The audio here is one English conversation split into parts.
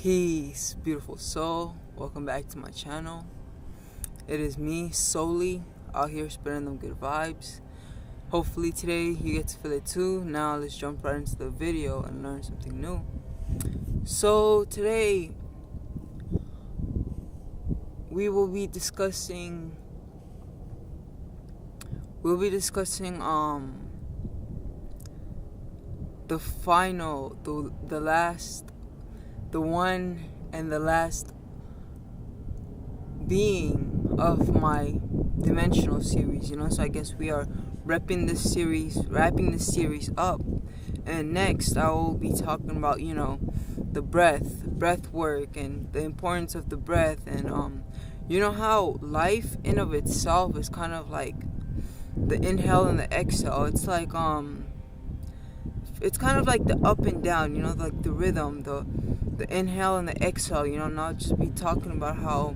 Peace, beautiful soul. Welcome back to my channel. It is me, solely, out here spreading them good vibes. Hopefully today you get to feel it too. Now let's jump right into the video and learn something new. So today we will be discussing the final, the last, the one and the last being of my dimensional series, so I guess we are wrapping this series up. And next I will be talking about, the breath work and the importance of the breath, and how life in of itself is kind of like the inhale and the exhale. It's like it's kind of like the up and down, like the rhythm, the inhale and the exhale, not just be talking about how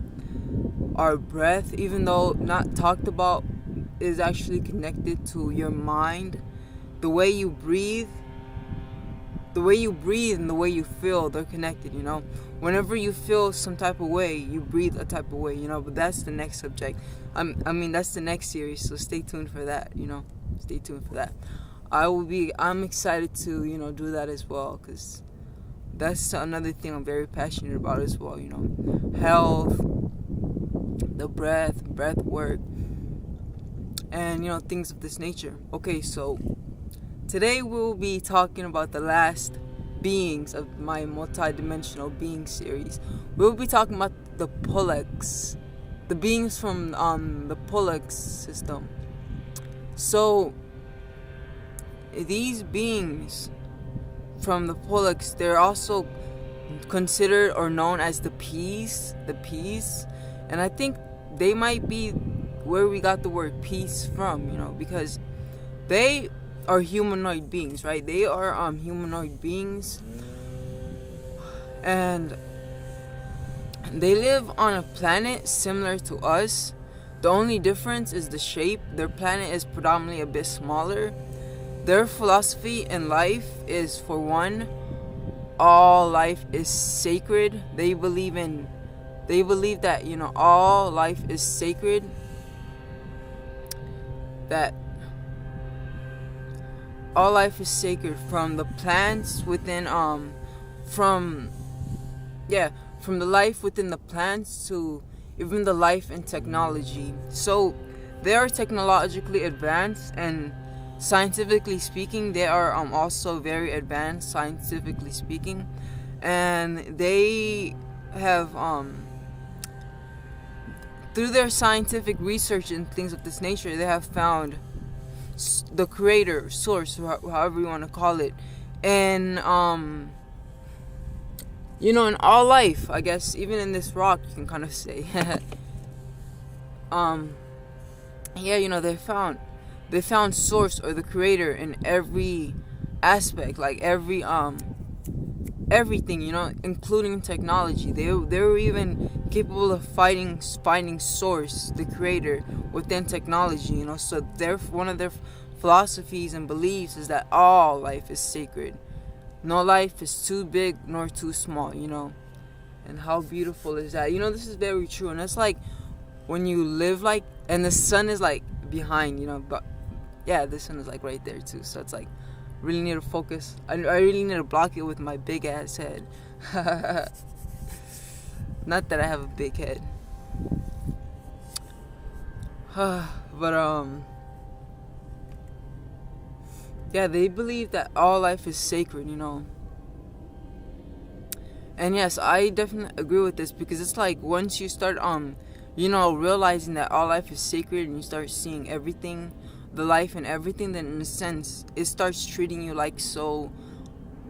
our breath, even though not talked about, is actually connected to your mind. The way you breathe and the way you feel, they're connected, Whenever you feel some type of way, you breathe a type of way, but that's the next subject. That's the next series, so stay tuned for that, Stay tuned for that. I'm excited to, do that as well, because that's another thing I'm very passionate about as well, health, the breath work, and, things of this nature. Okay, so today we'll be talking about the last beings of my multi-dimensional being series. We'll be talking about the Pollux, the beings from the Pollux system. So these beings from the Pollux, they're also considered or known as the peace, and I think they might be where we got the word peace from, because they are humanoid beings, right? They are humanoid beings, and they live on a planet similar to us. The only difference is the shape. Their planet is predominantly a bit smaller. Their philosophy in life is, for one, all life is sacred. They believe that, all life is sacred. That all life is sacred, from the plants within, from the life within the plants to even the life in technology. So they are technologically advanced, and scientifically speaking, they are also very advanced, scientifically speaking. And they have, through their scientific research and things of this nature, they have found the creator, source, however you want to call it, and in all life, I guess, even in this rock, you can kind of say. They found source or the creator in every aspect, like everything, including technology. They were even capable of finding source, the creator, within technology, So one of their philosophies and beliefs is that all life is sacred. No life is too big nor too small, And how beautiful is that? This is very true. And it's like when you live and the sun is behind, but yeah, the sun is right there too. So it's really need to focus. I really need to block it with my big ass head. Not that I have a big head. But they believe that all life is sacred, And yes, I definitely agree with this, because it's once you start realizing that all life is sacred, and you start seeing everything, the life and everything, then in a sense it starts treating you so.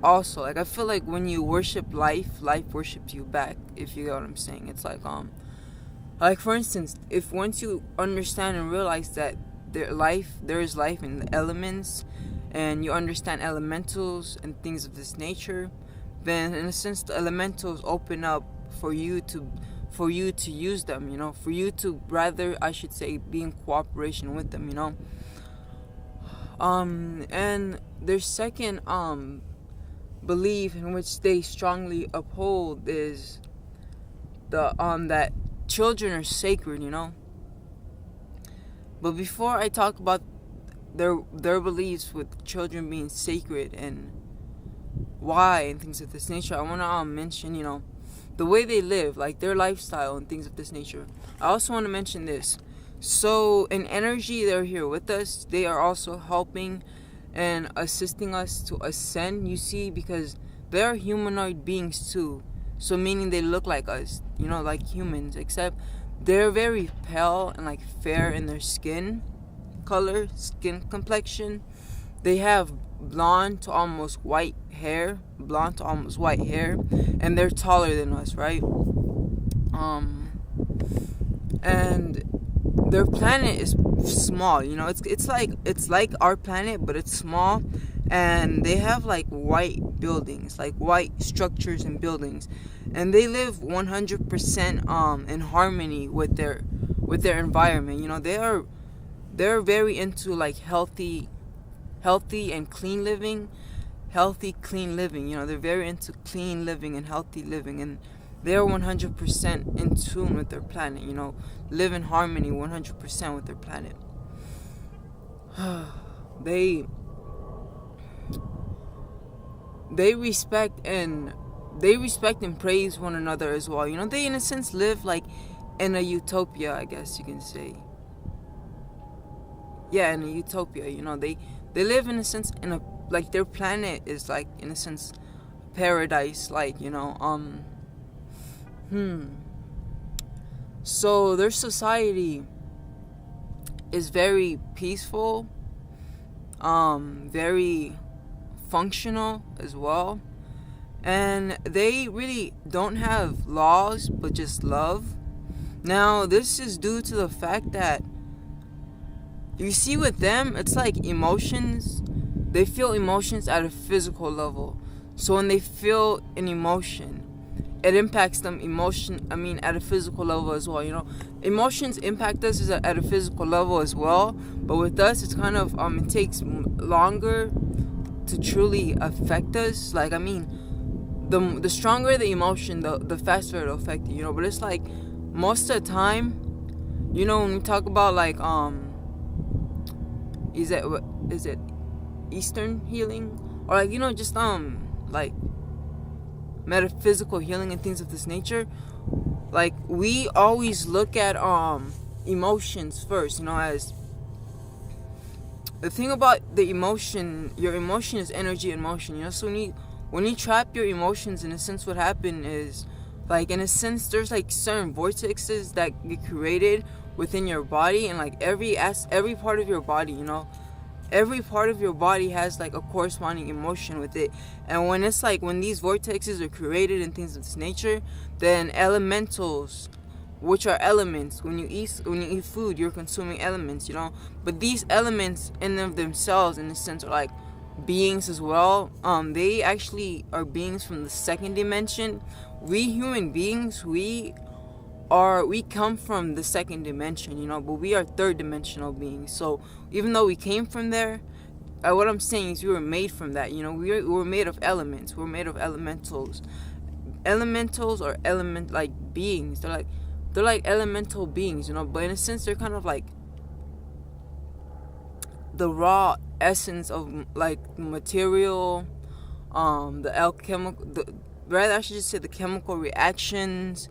Also, I feel like when you worship life worships you back, if you get what I'm saying. It's for instance, if once you understand and realize that there is life in the elements, and you understand elementals and things of this nature, then in a sense the elementals open up for you to use them, for you to, rather I should say, be in cooperation with them, And their second belief in which they strongly uphold is the that children are sacred, But before I talk about their beliefs with children being sacred and why and things of this nature, I want to mention, the way they live, like their lifestyle and things of this nature. I also want to mention this. So in energy, they're here with us. They are also helping and assisting us to ascend, you see, because they're humanoid beings too. So meaning they look like us, like humans, except they're very pale and like fair in their skin color, skin complexion. They have blonde to almost white hair, and they're taller than us, right? And their planet is small, it's like our planet, but it's small, and they have like white buildings, like white structures and buildings, and they live 100% in harmony with their environment. They're very into like healthy and clean living. They're very into clean living and healthy living, and they're 100% in tune with their planet, live in harmony 100% with their planet. They respect and praise one another as well. They in a sense live like in a utopia, I guess you can say. Yeah, in a utopia, they live in a sense in a, like, their planet is like in a sense paradise, like, so their society is very peaceful, very functional as well, and they really don't have laws but just love. Now this is due to the fact that you see with them, it's like emotions. They feel emotions at a physical level. So when they feel an emotion, it impacts them at a physical level as well. Emotions impact us at a physical level as well. But with us, it's kind of, it takes longer to truly affect us. Like, the stronger the emotion, the faster it'll affect you, But it's like, most of the time, when we talk about like, is it Eastern healing, or like just like metaphysical healing and things of this nature, like we always look at emotions first, as the thing about the emotion. Your emotion is energy in motion, so when you trap your emotions, in a sense, what happened is, like, in a sense, there's like certain vortexes that get created within your body, and like every part of your body, every part of your body has like a corresponding emotion with it. And when it's like, when these vortexes are created and things of this nature, then elementals, which are elements, when you eat food, you're consuming elements, but these elements in of themselves, in a sense, are like beings as well. They actually are beings from the second dimension. We human beings, we come from the second dimension, but we are third dimensional beings. So even though we came from there, what I'm saying is we were made from that. We were made of elements. We're made of elementals. Elementals are like beings. They're like elemental beings, but in a sense, they're kind of like the raw essence of like material, I should just say the chemical reactions,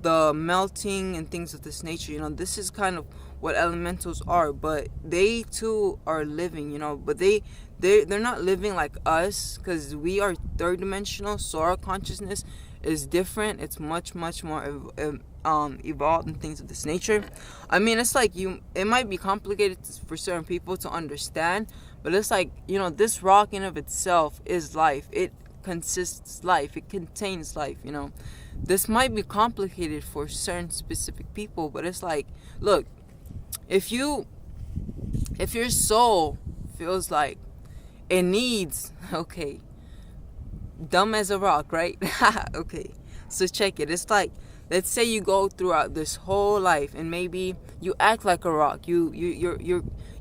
the melting and things of this nature. This is kind of what elementals are, but they too are living, but they're not living like us, because we are third dimensional, so our consciousness is different. It's much more evolved and things of this nature. It's like it might be complicated for certain people to understand, but it's like, this rock in of itself is life. It consists life. It contains life. This might be complicated for certain specific people, but it's like, look, if your soul feels like it needs, okay, dumb as a rock, right? Okay, so check it. It's like, let's say you go throughout this whole life and maybe you act like a rock. You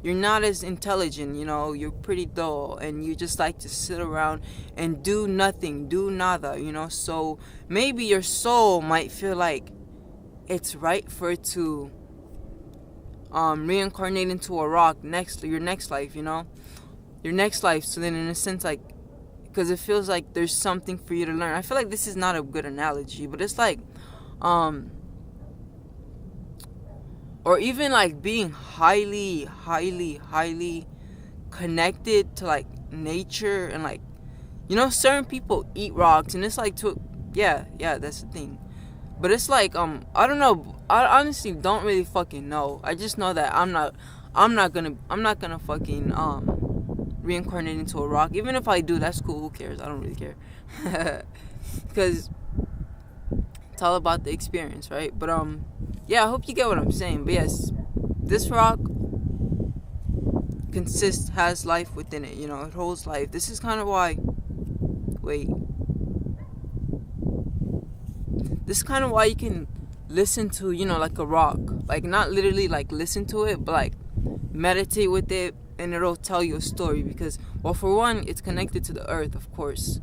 you're not as intelligent, you know, you're pretty dull, and you just like to sit around and do nothing, do nada, you know. So maybe your soul might feel like it's right for it to reincarnate into a rock your next life, you know, your next life. So then in a sense, like, because it feels like there's something for you to learn. I feel like this is not a good analogy, but it's like or even like being highly connected to like nature, and like, you know, certain people eat rocks, and it's like, yeah, that's the thing. But it's like, I don't know. I honestly don't really fucking know. I just know that I'm not gonna fucking reincarnate into a rock. Even if I do, that's cool. Who cares? I don't really care. Because it's all about the experience, right? But yeah, I hope you get what I'm saying. But yes, this rock has life within it. You know, it holds life. This is kind of why. This is kind of why you can listen to, you know, like a rock. Like, not literally like listen to it, but like meditate with it, and it'll tell you a story. Because, well, for one, it's connected to the earth, of course.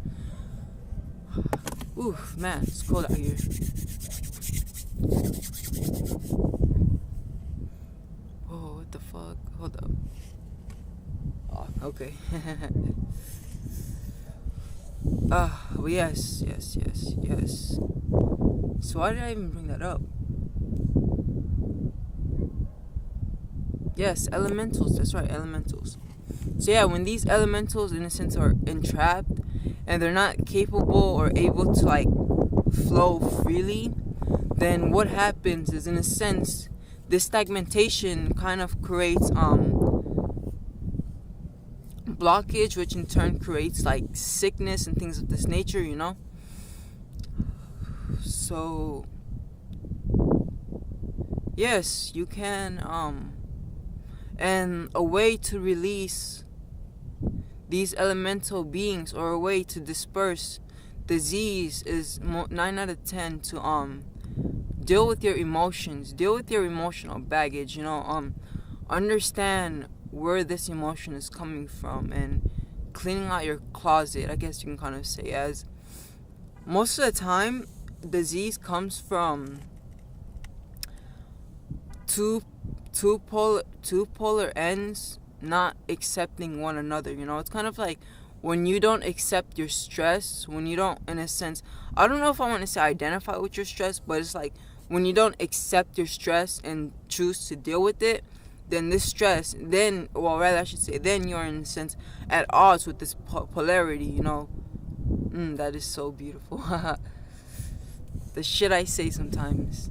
Oof, man, it's cold out here. Whoa, what the fuck? Hold up. Oh, okay. Well, yes. So why did I even bring that up? Yes, elementals. That's right, elementals. So yeah, when these elementals, in a sense, are entrapped and they're not capable or able to like flow freely, then what happens is, in a sense, this stagnation kind of creates blockage, which in turn creates like sickness and things of this nature, you know. So yes, you can and a way to release these elemental beings, or a way to disperse disease, is 9 out of 10 to deal with your emotions, deal with your emotional baggage, you know, understand where this emotion is coming from, and cleaning out your closet, I guess you can kind of say, as most of the time disease comes from two polar ends not accepting one another, you know. It's kind of like when you don't accept your stress, when you don't, in a sense, I don't know if I want to say identify with your stress, but it's like when you don't accept your stress and choose to deal with it, then this stress, then you're, in a sense, at odds with this polarity, you know. That is so beautiful. The shit I say sometimes.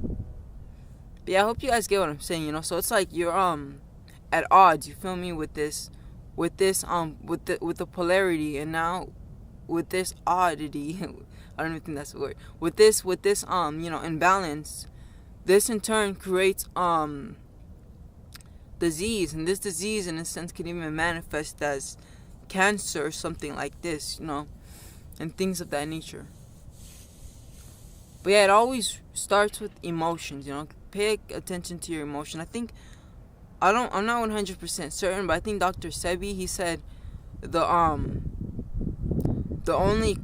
But yeah, I hope you guys get what I'm saying, you know. So it's like you're at odds, you feel me, with the polarity, and now with this oddity. I don't even think that's the word. With this you know, imbalance, this in turn creates disease, and this disease, in a sense, can even manifest as cancer or something like this, you know, and things of that nature. But yeah, it always starts with emotions, you know. Pay attention to your emotion. I think, I'm not 100% certain, but I think Dr. Sebi, he said the only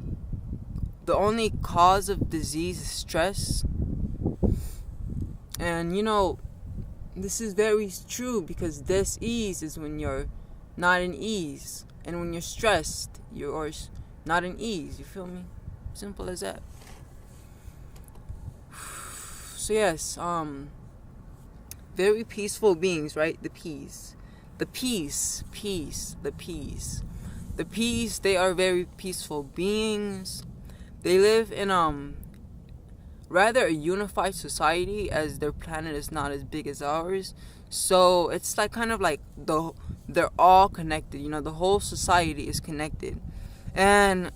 cause of disease is stress. And, you know, this is very true, because dis-ease is when you're not in ease, and when you're stressed, you're not in ease. You feel me? Simple as that. So yes, very peaceful beings, right? The peace. They are very peaceful beings. They live in rather a unified society, as their planet is not as big as ours. So it's like kind of like they're all connected, you know, the whole society is connected. And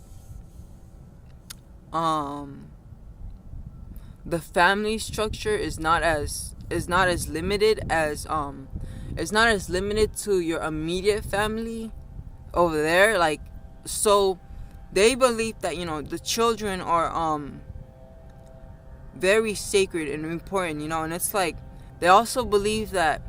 the family structure is not as limited as it's not as limited to your immediate family over there. Like, so they believe that, you know, the children are very sacred and important, you know. And it's like they also believe that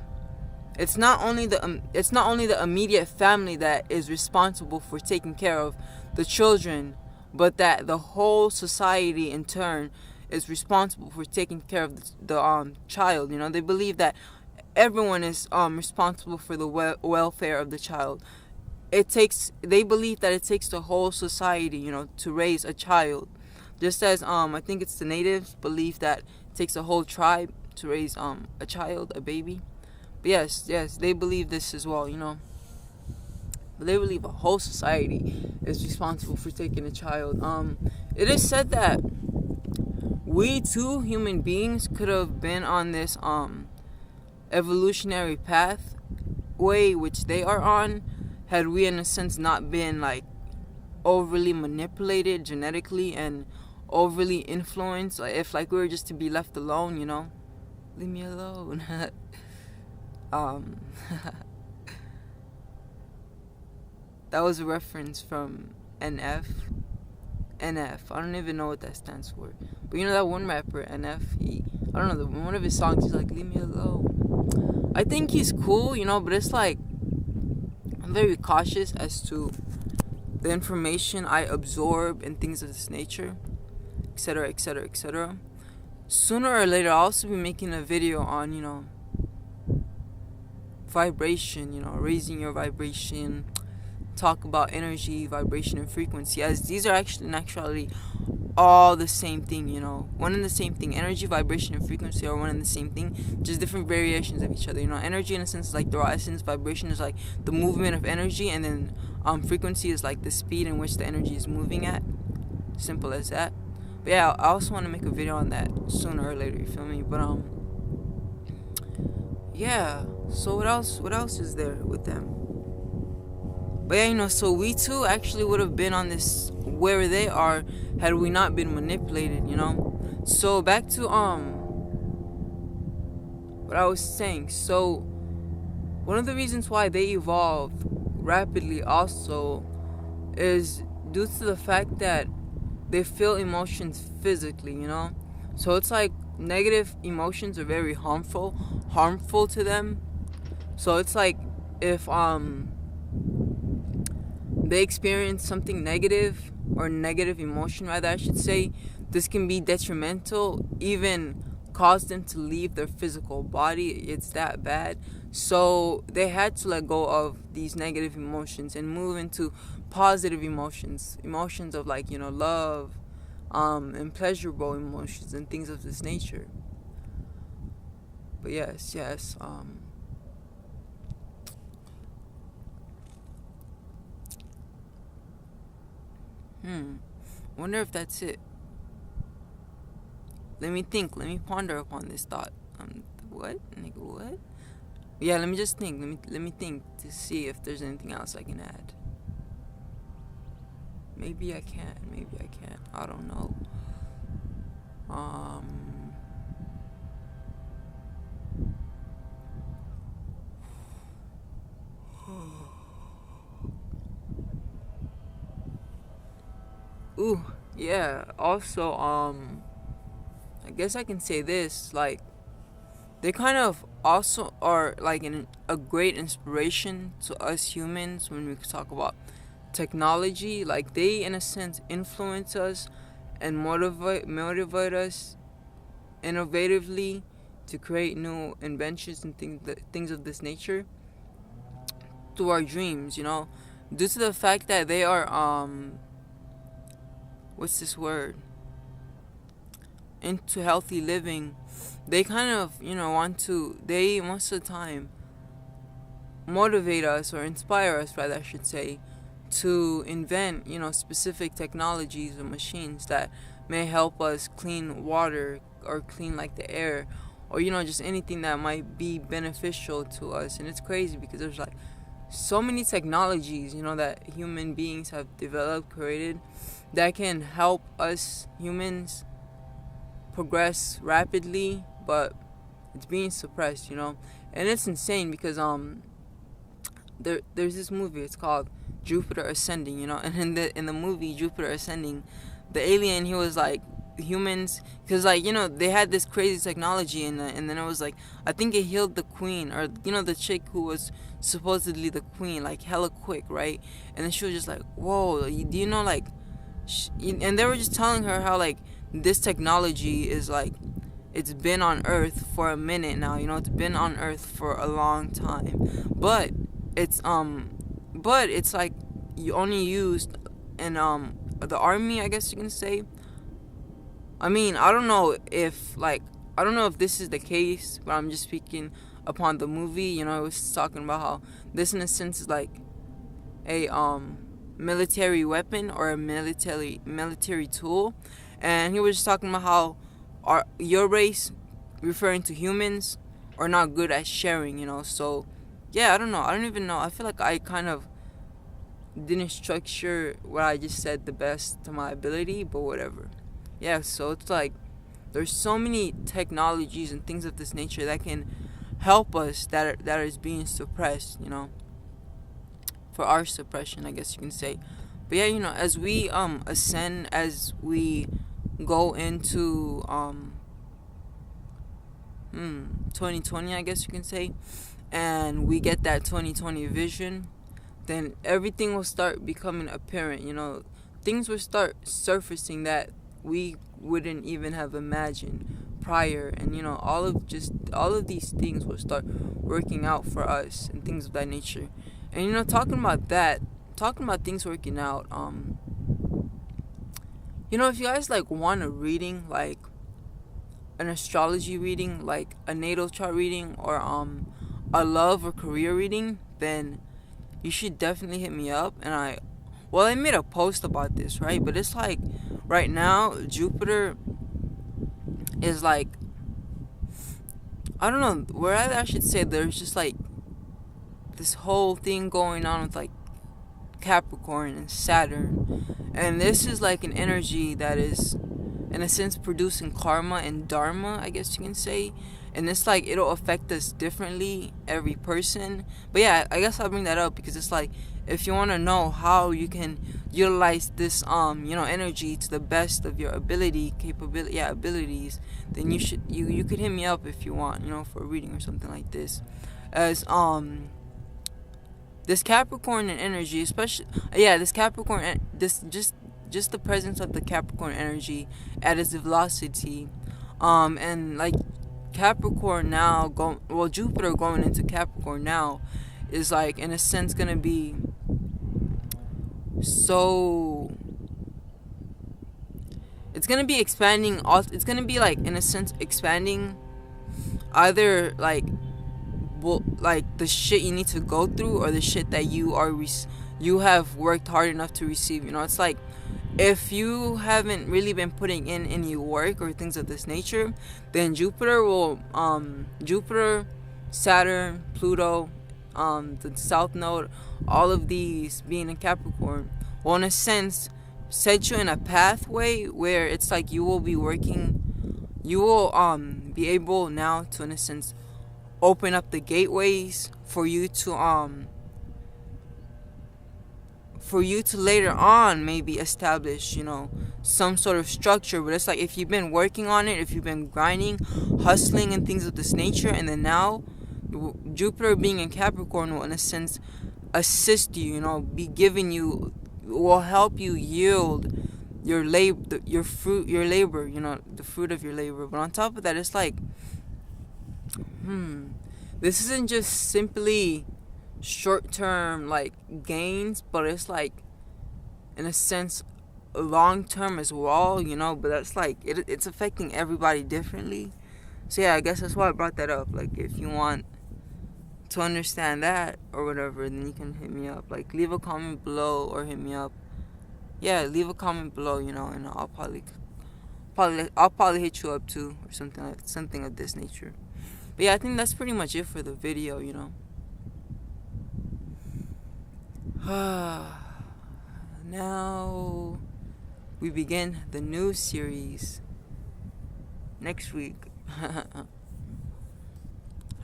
it's not only the immediate family that is responsible for taking care of the children, but that the whole society in turn is responsible for taking care of the child. You know, they believe that everyone is responsible for the welfare of the child. They believe that it takes the whole society, you know, to raise a child. Just as I think it's the natives believe that it takes a whole tribe to raise a child, a baby. But yes, they believe this as well, you know. But they believe a whole society is responsible for taking a child. It is said that we too, human beings, could have been on this evolutionary pathway which they are on, had we in a sense not been like overly manipulated genetically and overly influenced. Like if like we were just to be left alone, you know. Leave me alone. That was a reference from NF. NF. I don't even know what that stands for. But you know that one rapper, NF, I don't know, one of his songs, he's like, leave me alone. I think he's cool, you know, but it's like, I'm very cautious as to the information I absorb and things of this nature, etc., etc., etc. Sooner or later, I'll also be making a video on, you know, vibration, you know, raising your vibration, talk about energy, vibration, and frequency, as these are actually in actuality all the same thing, you know, one and the same thing. Energy, vibration, and frequency are one and the same thing, just different variations of each other, you know. Energy in a sense is like the raw essence, vibration is like the movement of energy, and then frequency is like the speed in which the energy is moving at. Simple as that. But yeah, I also want to make a video on that sooner or later, you feel me? But yeah, so what else is there with them? But yeah, you know, so we too actually would have been on this where they are had we not been manipulated, you know. So back to what I was saying. So one of the reasons why they evolved rapidly also is due to the fact that they feel emotions physically, you know. So it's like negative emotions are very harmful to them. So it's like if they experience something negative, or negative emotion rather I should say, this can be detrimental, even cause them to leave their physical body. It's that bad. So they had to let go of these negative emotions and move into positive emotions of like, you know, love, and pleasurable emotions and things of this nature. But yes, wonder if that's it. Let me think. Let me ponder upon this thought. What? Nigga, what? Yeah, let me just think. Let me think to see if there's anything else I can add. Maybe I can. Maybe I can't. I don't know. Ooh, yeah. Also, I guess I can say this, like, they kind of also are like a great inspiration to us humans when we talk about technology. Like, they in a sense influence us and motivate us innovatively to create new inventions and things of this nature through our dreams, you know, due to the fact that they are what's this word, into healthy living. They kind of, you know, they most of the time motivate us, or inspire us rather I should say, to invent, you know, specific technologies or machines that may help us clean water, or clean like the air, or, you know, just anything that might be beneficial to us. And it's crazy because there's like so many technologies, you know, that human beings have developed, created, that can help us humans progress rapidly, but it's being suppressed, you know. And it's insane because there's this movie, it's called Jupiter Ascending, you know, and in the movie Jupiter Ascending, the alien, he was like humans, because like, you know, they had this crazy technology, and then it was like, I think it healed the queen, or you know, the chick who was supposedly the queen, like hella quick, right? And then she was just like, whoa, do you know, like, and they were just telling her how like this technology is like, it's been on Earth for a minute now, you know, it's been on Earth for a long time, but it's like you only used in the army, I guess you can say. I mean, I don't know if this is the case, but I'm just speaking upon the movie. You know, it was talking about how this, in a sense, is like a military weapon or a military tool, and he was just talking about how your race, referring to humans, are not good at sharing. You know, so yeah, I don't know. I don't even know. I feel like I kind of didn't structure what I just said the best to my ability, but whatever. Yeah, so it's like there's so many technologies and things of this nature that can help us that is being suppressed, you know, for our suppression, I guess you can say. But yeah, you know, as we ascend, as we go into 2020, I guess you can say, and we get that 2020 vision, then everything will start becoming apparent, you know. Things will start surfacing that we wouldn't even have imagined prior, and you know, all of these things will start working out for us and things of that nature. And you know, talking about things working out, you know, if you guys like want a reading, like an astrology reading, like a natal chart reading, or a love or career reading, then you should definitely hit me up. And I made a post about this, right? But it's like right now Jupiter is like, I don't know, where I should say there's just like this whole thing going on with like Capricorn and Saturn, and this is like an energy that is, in a sense, producing karma and dharma, I guess you can say. And it's like it'll affect us differently, every person. But yeah, I guess I'll bring that up because it's like, if you want to know how you can utilize this you know, energy to the best of your abilities, then you could hit me up if you want, you know, for a reading or something like this. As this Capricorn and energy, especially, this Capricorn, this just the presence of the Capricorn energy at its velocity, and like Capricorn now Jupiter going into Capricorn now is like, in a sense, gonna be so, it's gonna be expanding. It's gonna be like, in a sense, expanding either like the shit you need to go through, or the shit that you have worked hard enough to receive. You know, it's like, if you haven't really been putting in any work or things of this nature, then Jupiter, Saturn, Pluto, the South Node, all of these being in Capricorn, will, in a sense, set you in a pathway where it's like you will be able now to, in a sense, open up the gateways for you to later on maybe establish, you know, some sort of structure. But it's like, if you've been working on it, if you've been grinding, hustling, and things of this nature, and then now Jupiter being in Capricorn will, in a sense, assist you, you know, will help you yield your labor, you know, the fruit of your labor. But on top of that, it's like, this isn't just simply short-term like gains, but it's like, in a sense, long-term as well, you know. But that's like, it's affecting everybody differently. So yeah, I guess that's why I brought that up. Like, if you want to understand that or whatever, then you can hit me up. Like, leave a comment below or hit me up. Yeah, leave a comment below, you know, and I'll probably hit you up too, or something of this nature. But yeah, I think that's pretty much it for the video, you know. Now we begin the new series next week.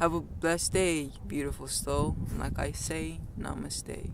Have a blessed day, beautiful soul. Like I say, namaste.